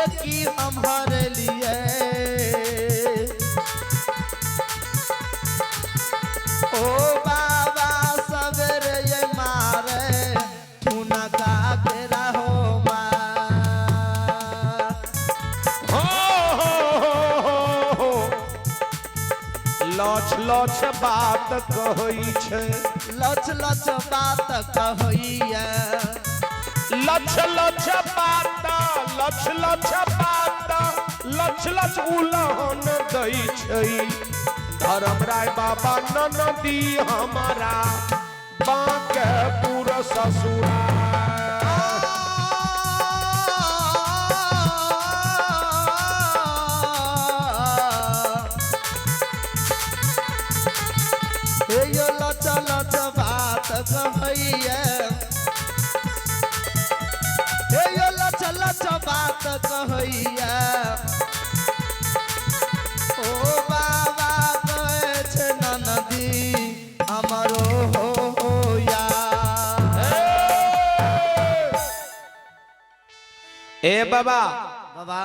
के की हमारे लिए ओ बाबा सवेरे ये मारे ठुनका के रहो लछ लछ बात कहै छै लच लच बात कहैया लछ लछ बात लछ लछ बात लछ लछ उलहन दै छै धर्मराय बाबा ननदी हमारा बांके पूरा ससुरा यो लच लच बात कहैया यो लच लच बात कहैया ओ बाबा कहै छै ननदी हमरो हो या ए बाबा बाबा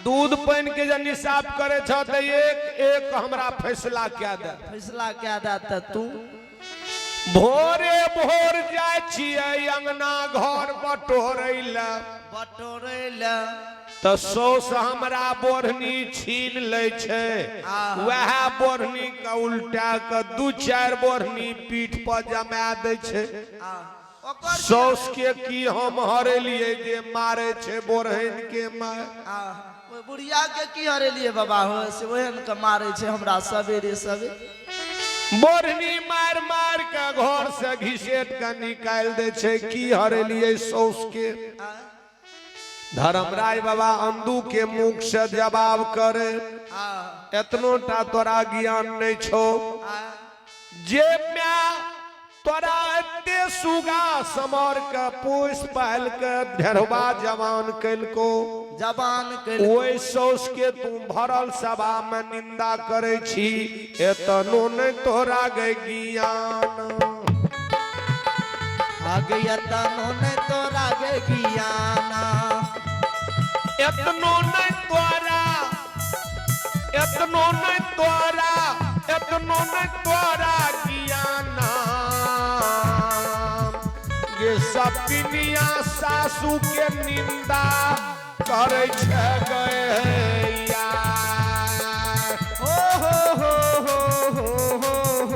दूध पानी के जब निसाब करे छ त एक एक हमरा फैसला क्या दे फैसला क्या देता तू भोरे भोर जाय छियै अंगना घर बटोरै ल त सौस हमरा बोरनी छीन ले छै वह बोरनी के उल्टा के दू चार बोरनी पीठ पर जमा दे छै सौस के की हम हरेलिए जे मारे छै बोरहन के मार बुढ़िया के की हरेलिए बाबा हो से ओहन के मारे छै हमरा सवेरे सवेरे बोरनी मार मार के घर से घिसेट के निकाल दे छै की हरेलिए सौस के धर्मराय बाबा अंधु के मुख से जवाब करे एतनो टा तोरा ज्ञान नहीं छो जे मैं तोरा एते सुगा समर के पोस पाल के ढेरवा जवान कैलको जवान ओइ सौस के तू भरल सभा में निंदा करे छी एतनो नहीं तोरा गे ज्ञान आगे एतनो नहीं तोरा गे ज्ञान एतनो नहीं तोरा एतनो नहीं तोरा एतनो नहीं तोरा ज्ञान ये सपिनिया सासू के निंदा करे छै गया हो हो हो हो हो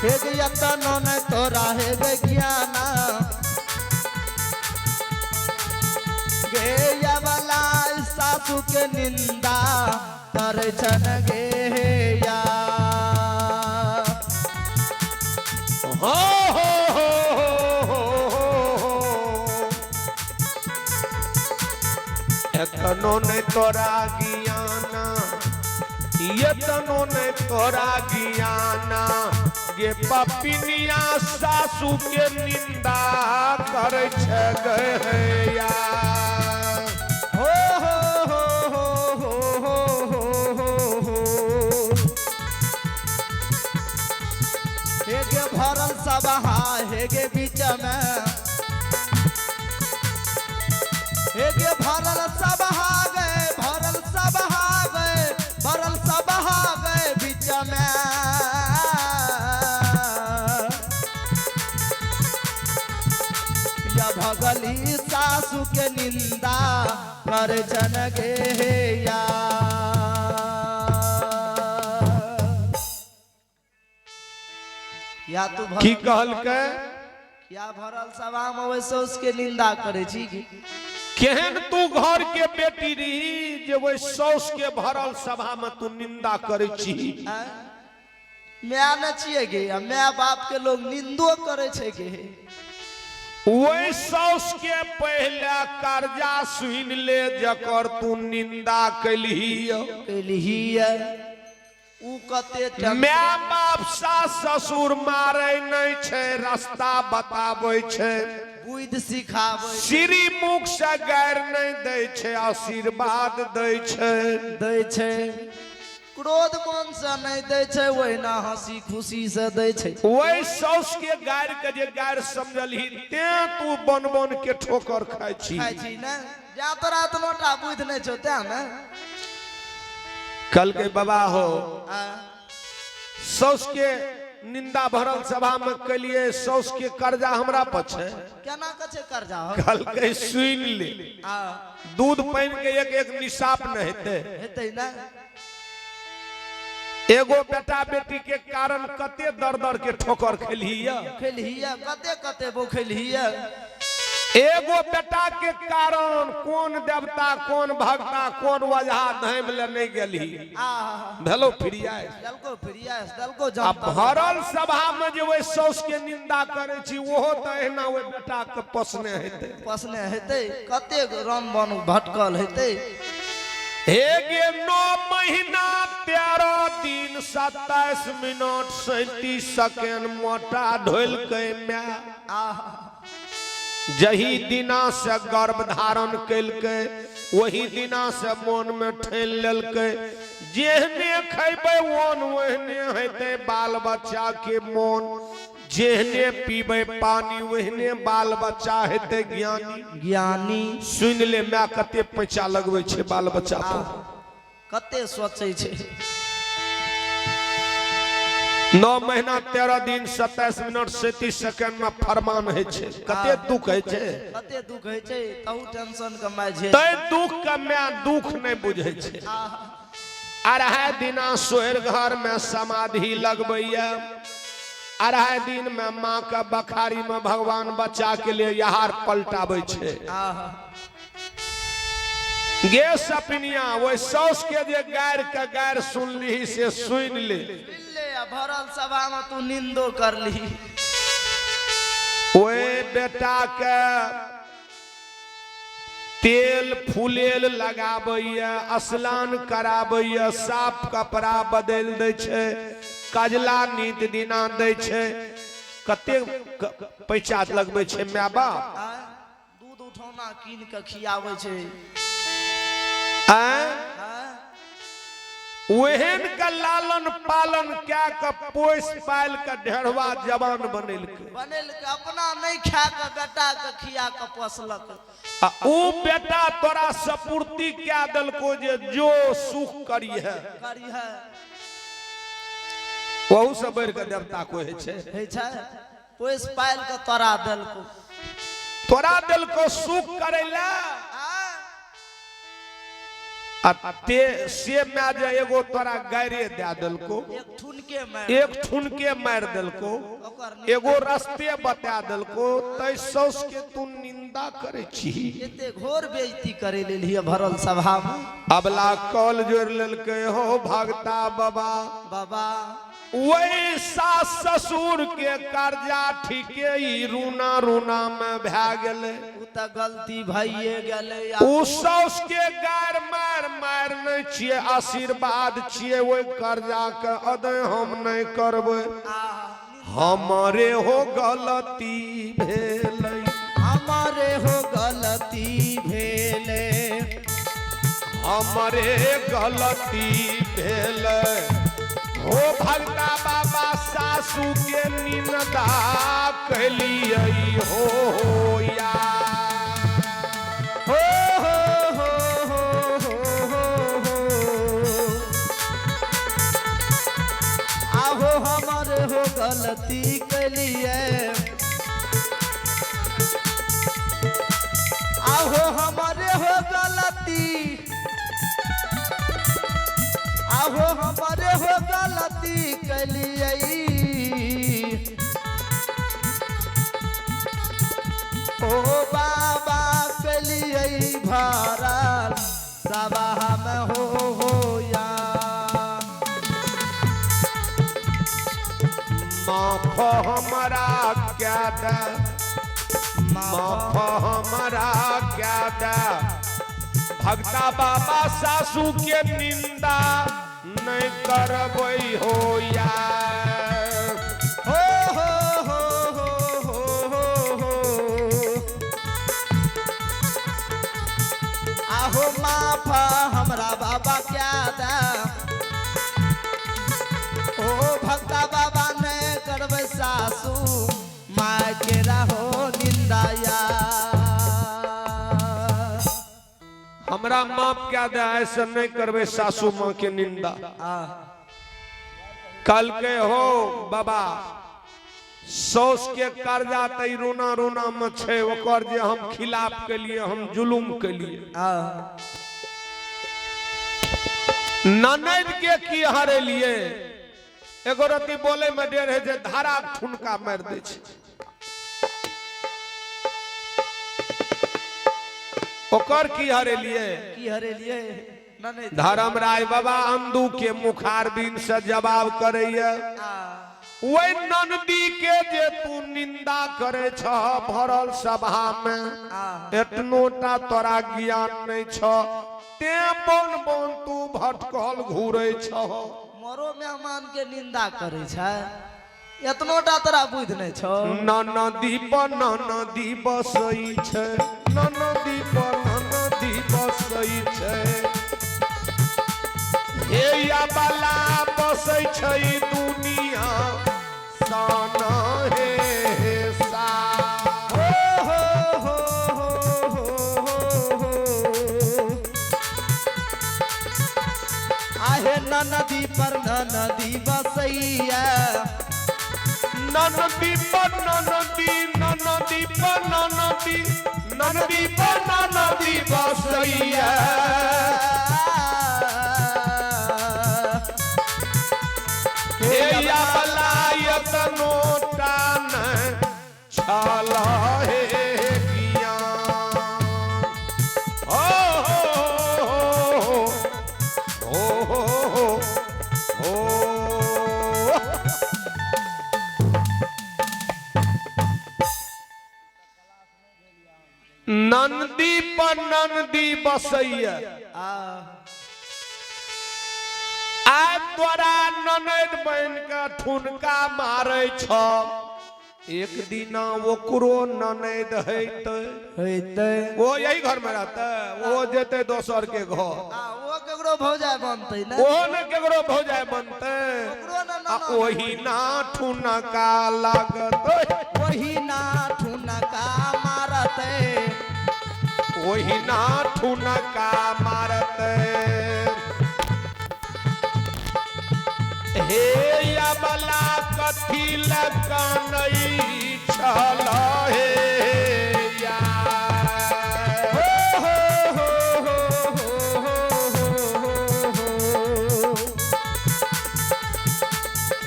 हे गे एतनो नहीं तोरा हे गे ज्ञान गे या वाला सासू के निंदा करे छन गे या हो एतनो नहीं तोरा ज्ञान एतनो नहीं तोरा ज्ञान ये पपिनिया सासू के निंदा करे छै गया हो हो हो हो हो हे गे भरल सभा हे गे बीच में हे गे भरल सभा गए भरल सभा गए भरल सभा गए बीच में या भगली सासू के निंदा कर जन गे या तू की कहल के या भरल सभा में वैसे उसके निंदा करे छी केहन तू घर के बेटी रही जे वो सौस के भरल सभा में तू निंदा करे छी मैं न छिए गे मैं बाप के लोग निंदो करे छे गे वही सौस के पहले कर्जा सुन ले जकर तू निंदा कलही उ कते माय बाप सास ससुर मारे नहीं छे रास्ता बताबै छे बुद्धि सिखाबै श्री मुख से गैर नहीं दै छे आशीर्वाद दै छे क्रोध कौन से नहीं दै छै ओहिना हंसी खुशी से दै छै वही सौस के गार के जे गार समझलही ते तू बन बन के ठोकर खाइ छी ने जा तोरा तनोटा बुझ नहीं छौ ते ने कल के बाबा हो सौस के निंदा भरल सभा में कलिए सौस के कर्जा हमरा पर छै केना के छै कर्जा कल के सुन ले दूध पानी के एक एक निशाप न हेतै ना एगो बेटा बेटी के कारण कते दर दर के ठोकर खेलिया कते कते वो खेलिया एगो बेटा के कारण कौन देवता कौन भक्ता कौन वजह धाम ले नहीं गेली भेलो फिरिया भरल सभा में जे वही सौस के निंदा करे छी ओहो त एना ओहि बेटा के पसने हेतै कते राम बन भटकल हेतै हे गे 9 महीना 13 दिन 27 मिनट 37 सेकंड मोटा ढोल के मैं जही दिना से गर्भ धारण कैलकै वही दिना से मन में ठेल लेलकै जेहने खैबै ओन ओहने हेतै बाल बच्चा के मन जेहने पीबै पानी वहने बाल बच्चा हेतै ज्ञानी सुन ले मैं कते पैसा लगबै छै बाल बच्चा पर कते सोचै छै 9 महीना 13 दिन 27 मिनट 37 सेकंड में फरमान है छे कते दुख है छे तहु टेंशन के माय छै तै दुख के मैं दुख नहीं बुझै छे अढ़ाई दिना सोहर घर में समाधि लगबैया अढ़ाई दिन में माँ का बखारी में भगवान बच्चा के लिए यहार पलटाबै छे गे सपनिया वो सौस के जे गार सुनली से सुन ले भरल सभा में तू निंदो कर ली ओए बेटा के तेल फुलेल लगाबैया स्नान कराबैया साफ कपड़ा बदल दै छै कजला नीत दिना दै छै कते पैसा लगबै छै माय बाप दूध उठौना कीन के खियाबै छै ओहन का लालन पालन क्या का पोस पाल का ढेरवा जवान बनेलकै अपना नहीं खा के बेटा के खिया के पोसलक ओ बेटा तोरा सपूर्ति क्या दलको जे जो सुख करी है वहू से बढ़ के देवता को है छै पोस पाल के तोरा दलको सुख करेला अते से में जे एगो तोरा गायरे दे दलको एक ठुनके मार दलको एगो रास्ते बता दलको तै सौस के तू निंदा करे छी एते घोर बेइज्जती करे लेलिए भरल सभा में अबला कॉल जोड़ लेलके हो भगता बाबा वही सास ससुर के कर्जा ठीके ही रूना में भै गेले त गलती भइए गेले उ सौस के गार मार नहीं छिए आशीर्वाद छिए ओई कर्जा के अदय हम नहीं करबै हमारे हो गलती भेलै हमारे हो गलती भेलै हमारे गलती भेलै हो भगता बाबा सासू के निंदा कैलिए हो या आहो हमारे हो गलती कैलिए आहो हमारे हो गलती आहो हमारे हो गलती कैलिए ओ बाबा कैलिए भरल सभा में हो या माफ हमारा क्या दे माफ हमारा क्या दे भगता बाबा सासू के निंदा नहीं करबै हो या आहो माफ हमरा बाबा क्या दा हो निंदाया। हमरा माफ क्या दे, ऐसे नहीं करबे सासू माँ के निंदा। कल के हो बाबा सौस के कर्जा तई रोना रोना में छे, ओकर जे हम खिलाफ के लिए, हम जुलुम के लिए ननद के की हरे लिए एगो रति बोले में डेर है जे धारा ठुनका मार दे छे। ओकर की हरे लिए धर्म राय बाबा अंधु के मुखार दिन से जवाब करे वही नंदी के जे तू निंदा करे छ भरल सभा में एतनोटा तोरा ज्ञान नहीं छ, ते बन बन तू भटकल घूरे छ। मरो मेहमान के निंदा करे छ, एतनोटा तोरा बुझ नहीं छ। ननदी पर ननदी बसई छै, ननदी पर ननदी बसई छै, हे या बाला बसई छै दुनिया साना हे सा। आहे ननदी पर ननदी बसैया, ननदी पर ननदी, ननदी पर ननदी, ननदी पर ननदी बसैया। हे या बलायत नोटा न छाला हे ज्ञान। नंदी पर नंदी बसैया, आ तोरा ननद बन के ठुनका मारे छ, एक दिन ओकरो ननद हेते वो यही घर में रहते, वो जेते दोसर के घर, वो केकरो भौजाई बनते ना, वो न केकरो भौजाई बनते, वही ना ठुनका लागत, वही ना ठुनका मारते, वही ना ठुनका मारते। हे या बला कथी लगनई छल हे या।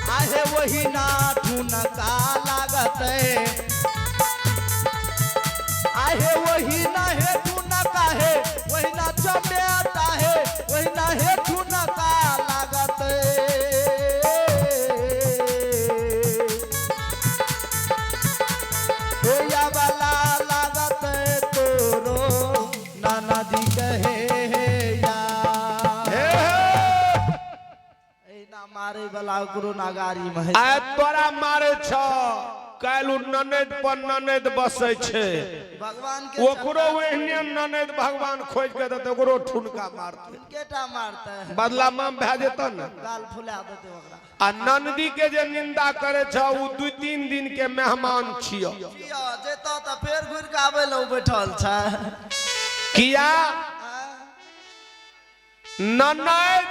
आहे वही ना ठुनका लागते, आहे वही ना हे ठुनका है, वही ना चमेटा है, वही ना हे ठुनका लागते। या वाला लागते तोरो ननदी कहे या। ना मारे वाला गुरु नागारी में आ तोरा मारे छ, कालू ननद पर ननद बसे छे, भगवान के ओकरो एहने ननद भगवान खोज के देते, ओकरो ठुनका मारते, केटा मारते है, बदला माम भे जेता न, गाल फुला देते ओकरा। आ नंदी के जे निंदा करे छ उ 2-3 दिन के मेहमान छियो, जेता त फेर घुर के आवे ल बैठल छ। किया ननद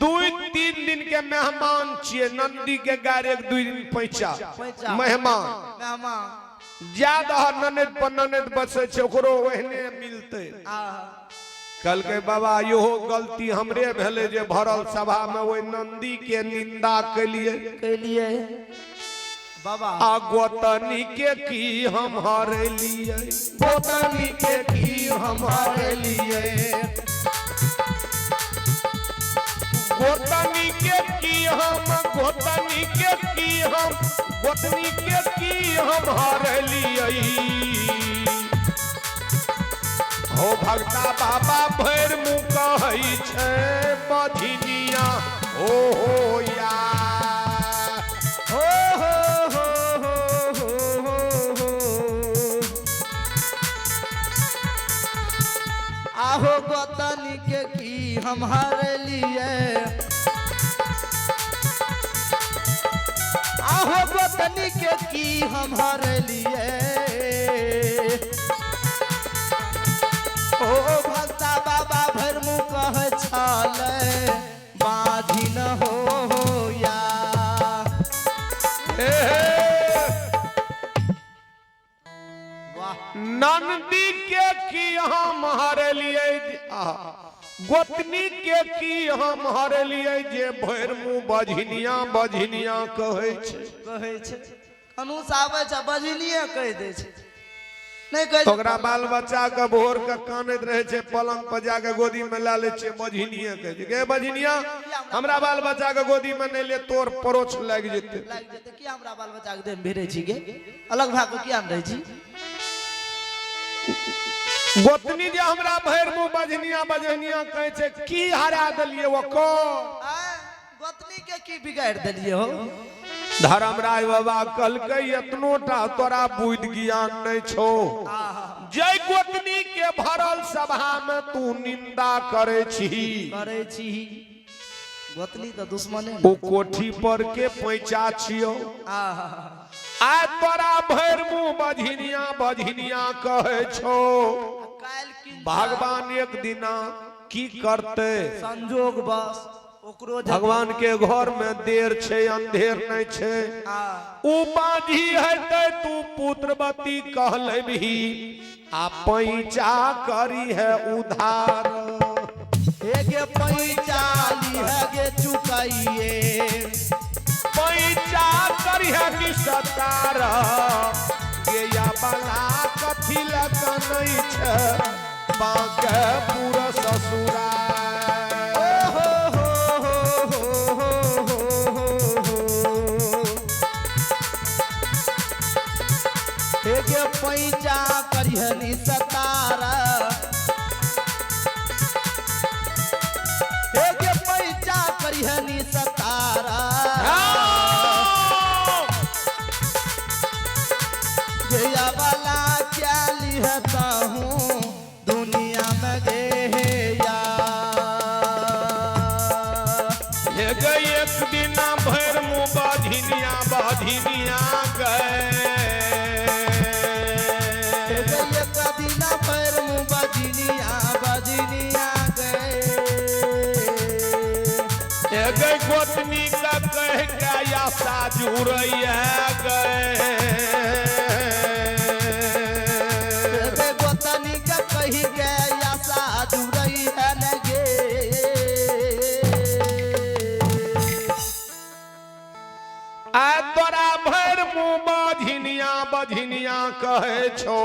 2-3 दिन के मेहमान छिए, नंदी के गार 1-2 दिन पैसा मेहमान ज्यादा ननद पर ननद बसे छे, ओकरो ओहने मिलते। कल के बाबा यो गलती हमरे भेले जे भरल सभा में वो नंदी के निंदा के लिए बाबा आ गोतनी के की हम हारे लिए, गोतनी के की हम हारे लिए, गोतनी के की हम, गोतनी के की हम, गोतनी के की हम हारे लिए। हो भक्ता बाबा भैर मुँह कहै छै बधिनिया हो या, हो आहो गोतनी के की हम हारे लिए, आहो गोतनी के की हम हर लिए ओ भक्ता बाबा भरमु कह छाले बाधी न हो या नंदी के की हम हरे लिए गोतनी के की हम हरे लिए जे भैर मुँह बझनिया बझनिया कहे छे अनुस आवे छ बझनिया कह दे छे नहीं कह ओकरा बाल बच्चा के भोर के कानैत रहे छे पलंग पर जाके गोदी में ला ले छे बझनिया कह दे गे बझनिया हमरा बाल बच्चा के गोदी में नहीं ले तोर परोछ लाग जेते की हमरा बाल बच्चा के देह भेरे छी गे अलग भाग के किया रहे छी गोतनी जे हमरा भैर मुँह बझनिया बझनिया कहे छे की हरा दलिए ओको गोतनी के की बिगाड़ दलिए हो धर्मराय बाबा कहलकै एतनोटा तोरा बुद्धि ज्ञान नहीं छो जय गोतनी के भरल सभा में तू निंदा करे छी गोतनी तो दुश्मने ओ कोठी पर के पैचा छियो आ तोरा भैर मुँह बझनिया कहे छो भगवान एक दिना की करते संजोग बस ओकरो भगवान के घर में देर छे अंधेर नहीं छे उ बाधी हेते तू पुत्रवती कहलबही आ पैचा करी है उधार हे गे पैचा ली है गे चुकाइए पैचा करी है कि सतार गे या बला कथी लग नहीं छे बाके पूरा ससुरा के पैचा करिहनी सतारा के पैचा करिहनी सतारा गया वाला क्या लिहता हूँ दुनिया में गे या एक दिन भैर मुँह बधिनिया गए गए गोतनी का कह के या साजू गए गोतनी का कही के या साजू रही है न गे आ तोरा भैर मुँह बझनिया कहे छो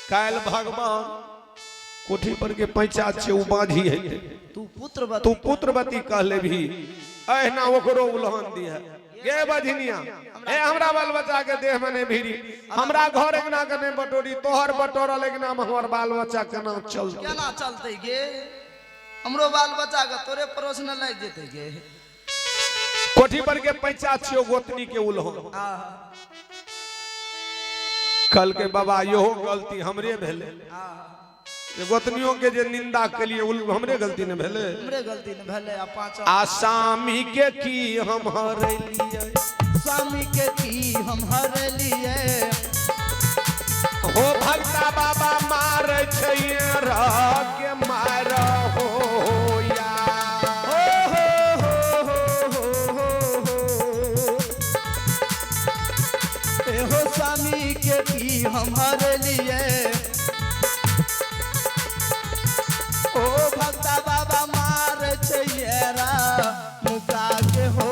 काल भगवान कोठी पर के पैचा छे उ बाधी है तू पुत्रवती कहले भी अहिना ओकरो उल्हन दिया गे बझनिया ए हमरा बाल बच्चा के देह में नहीं भीरी हमरा घर एकना के नहीं बटोरी तोहर बटोरा लेकिन हमर बाल बच्चा केना चलते गे हमरो बाल बच्चा के तोरे परोस न लाग जेते गे कोठी पर के पैचा छियो गोतनी के उल्हन कल के बाबा यहो गलती हमरे भेले गोतनियों के जे निंदा के लिए हमरे गलती न भेले आसामी के की हम हरे लिए स्वामी के की हम हरे लिए हो भक्ता बाबा मार छैये रह के मार हो या हो स्वामी के की हम हरे लिए ओ भक्ता बाबा मार छैरा मुका के हो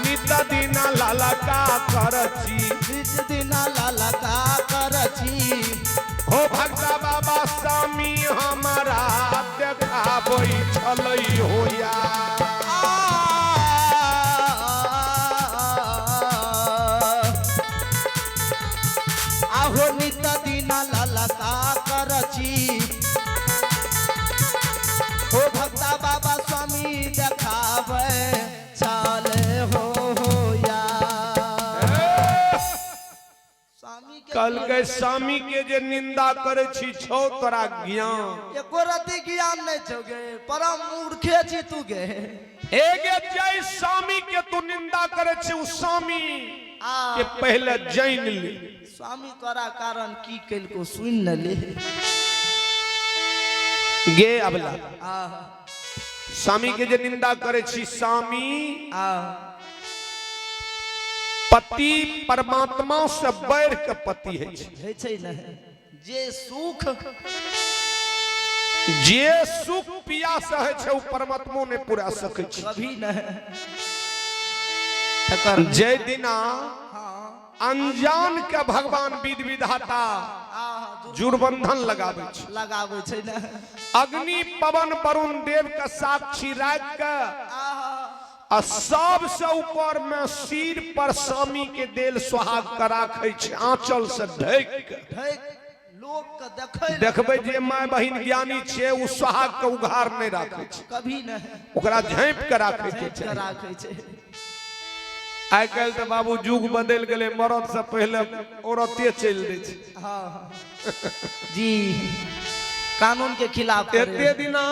नित दिना लाला का करची नित दिना लाला का करची हो भक्ता बाबा स्वामी हमारा देखाबै छलै हो या आहो नित दिना लाला का करची हो भक्ता बाबा स्वामी देखावे चाले हो या स्वामी कल के स्वामी के जे निंदा करे छी छौ तोरा ज्ञान एको रति ज्ञान नहीं छौ गे परम मूर्खे छी तू गे एगे जय स्वामी के तू निंदा करे छी उ स्वामी के पहले जान ले स्वामी तोरा कारण की कैल को सुन न ले गे अबला स्वामी के जे निंदा करे छी स्वामी पति परमात्मा से बैर के पति है छै न जे सुख पिया सहे छै उ परमात्मा ने पूरा सके छै कभी न जय दिना अनजान के भगवान विधि विधाता जुड़बंधन लगाबै छै न अग्नि पवन वरुण देव के साक्षी राख के आ सबसे ऊपर में सिर पर स्वामी के देल सुहाग का राखे छै आंचल से ढक के लोग के देखै देखबै जे माय बहिन ज्ञानी छै उ सुहाग के उघार नहीं राखे छै कभी न ओकरा झाँप के राखे छै आइ काल तो बाबू युग बदल गेले मरद से पहले औरते चल दे छै जी कानून के खिलाफ एते दिना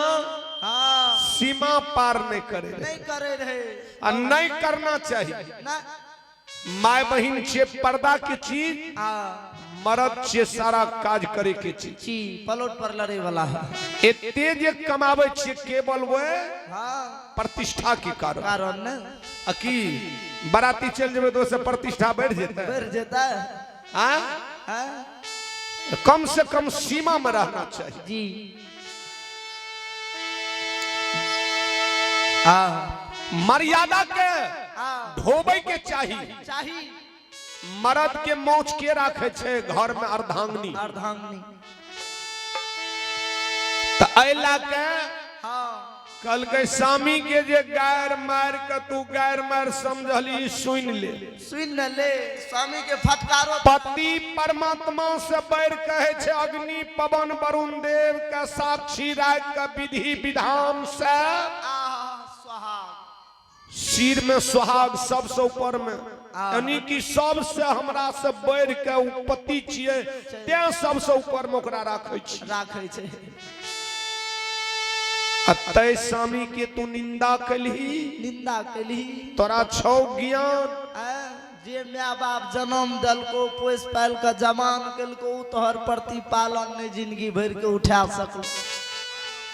सीमा पार नहीं करे रहे और नहीं करना चाहिए माय बहिन छे पर्दा के चीज मर्द छे सारा काज करे के चीज पलट पर लड़े वाला एते जे कमावे छे केवल वे प्रतिष्ठा के कारण न अकी बाराती चल जेबे तो से प्रतिष्ठा बढ़ जेता कम से कम सीमा में रहना चाहिए जी मर्यादा के ढोबे के चाहिए मर्द के मौज के राखे छे घर में अर्धांगनी तो अला के कल के स्वामी के जे गैर मार के तू गैर मार समझली सुन ले स्वामी के फटकारो पति परमात्मा से बैर कहे छे अग्नि पवन वरुण देव का साक्षी राख के विधि विधान से सिर में सुहाग सबसे ऊपर में यानी कि सबसे हमरा से बैर के पति छिए ते सबसे ऊपर में ओकरा राखे छै अतय स्वामी के तू निंदा कलही तोरा छौ ज्ञान जे माय बाप जन्म दलको पोस पाल के जमान कलको तोहर प्रतिपालन ने जिंदगी भर के उठा सकल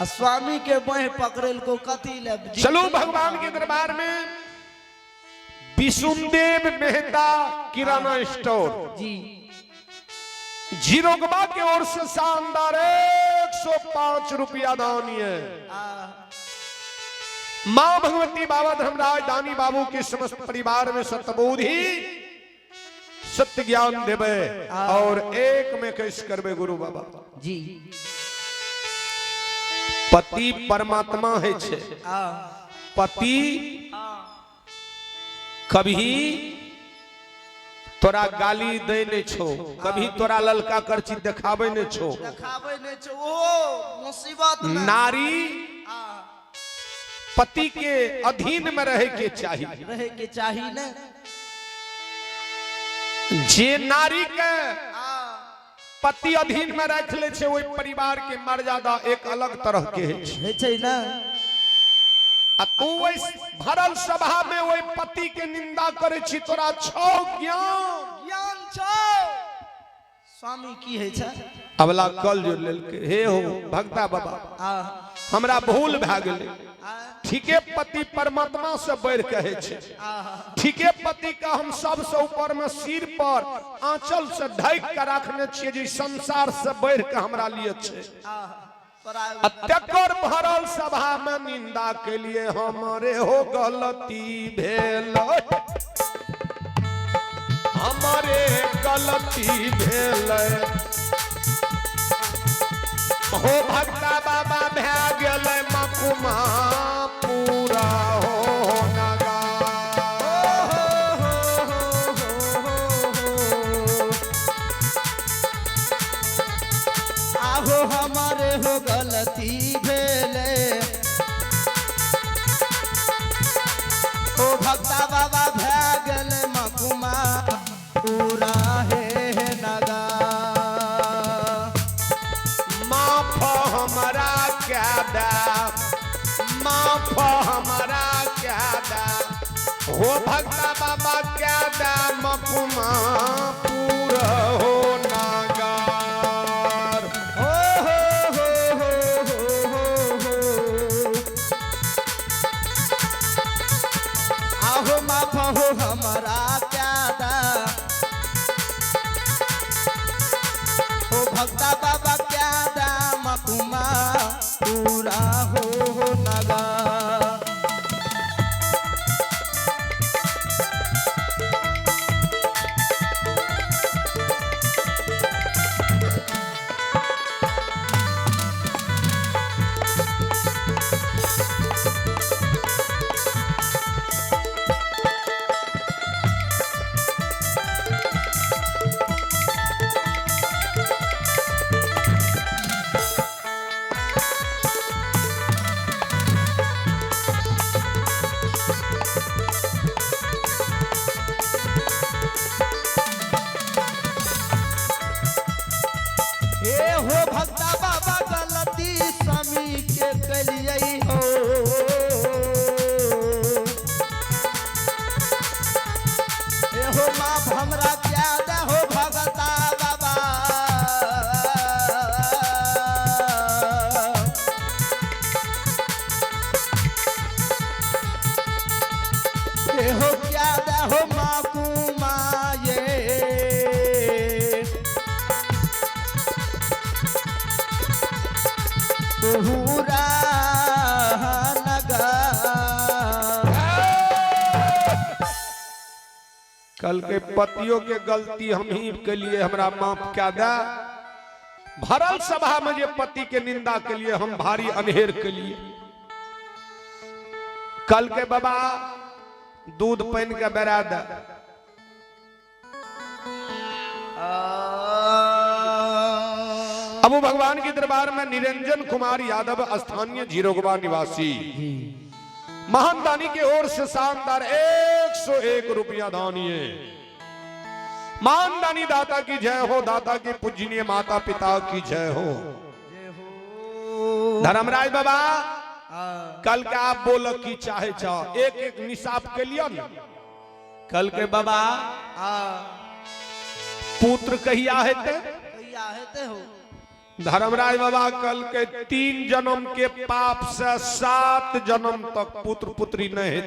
स्वामी के बाह पकड़ल को कथी ले चलो भगवान के दरबार में विष्णुदेव मेहता किराना स्टोर जी जीरोगबा की ओर से शानदार 105 रुपया दानिए मां भगवती बाबा धर्मराज दानी बाबू के समस्त परिवार में सतबोधि सत्य ज्ञान देवे और एक में कैसे करवे गुरु बाबा जी पति परमात्मा है छे पति कभी तोरा गाली दे ने छो कभी तोरा ललका करची देखावे ने छो ओ मुसीबत नारी पति के अधीन में रहे के चाहिए न जे नारी के पति अधीन में रख ले छे ओई परिवार के मर्यादा एक अलग तरह के है ना आ तू वही भरल सभा में वही पति के निंदा करे छी तोरा छौ ज्ञान छौ स्वामी की है छ अबला कल जो लेलके हे हो भक्ता बाबा हमरा भूल भ गेलै ठीके पति परमात्मा से बैर कहे छे ठीके पति का हम सब से ऊपर में सिर पर आंचल से ढक के रखने छिए जे संसार से बैर के हमरा लिए छे अत्यकर भरल सभा में निंदा के लिए हमारे हो गलती भेल हमारे गलती भेल हो भक्ता बाबा भै गेल मकुमा पूरा हो नगा आहो हमारे हो गलती भेले ओ भक्ता बाबा भै गेल मकुमा पूरा हे नगा क्या दा माफ हमारा क्या दा हो भक्ता बाबा क्या दा मकुमा पूरा हो नागार हो आहो माफ हो हमारा क्या दा हो भक्ता बाबा क्या दा मकुमा पूरा हो नगा हो भक्ता बाबा गलती स्वामी के कलियै हो हो माफ हमरा क्या दे हो भगता बाबा हो क्या दे हो माकुमा ये पूरा नगा कल के पतियों के गलती हम ही के लिए हमरा माफ क्या दा भरल सभा में जे पति के निंदा के लिए हम भारी अनहेर के लिए कल के बाबा दूध पानी के बेरा दा अब भगवान के दरबार में निरंजन कुमार यादव स्थानीय जीरोगवा निवासी महान दानी की ओर से शानदार 101 रुपया दानिए महान दानी दाता की जय हो दाता की पूजनीय माता पिता की जय हो धर्मराज बाबा कल के आप बोलो की चाहे चाहो एक एक निशाब के लिए कल के बाबा पुत्र कहिया है हो धर्मराज बाबा कल के 3 जन्म के पाप से 7 जन्म तक पुत्र पुत्री नहीं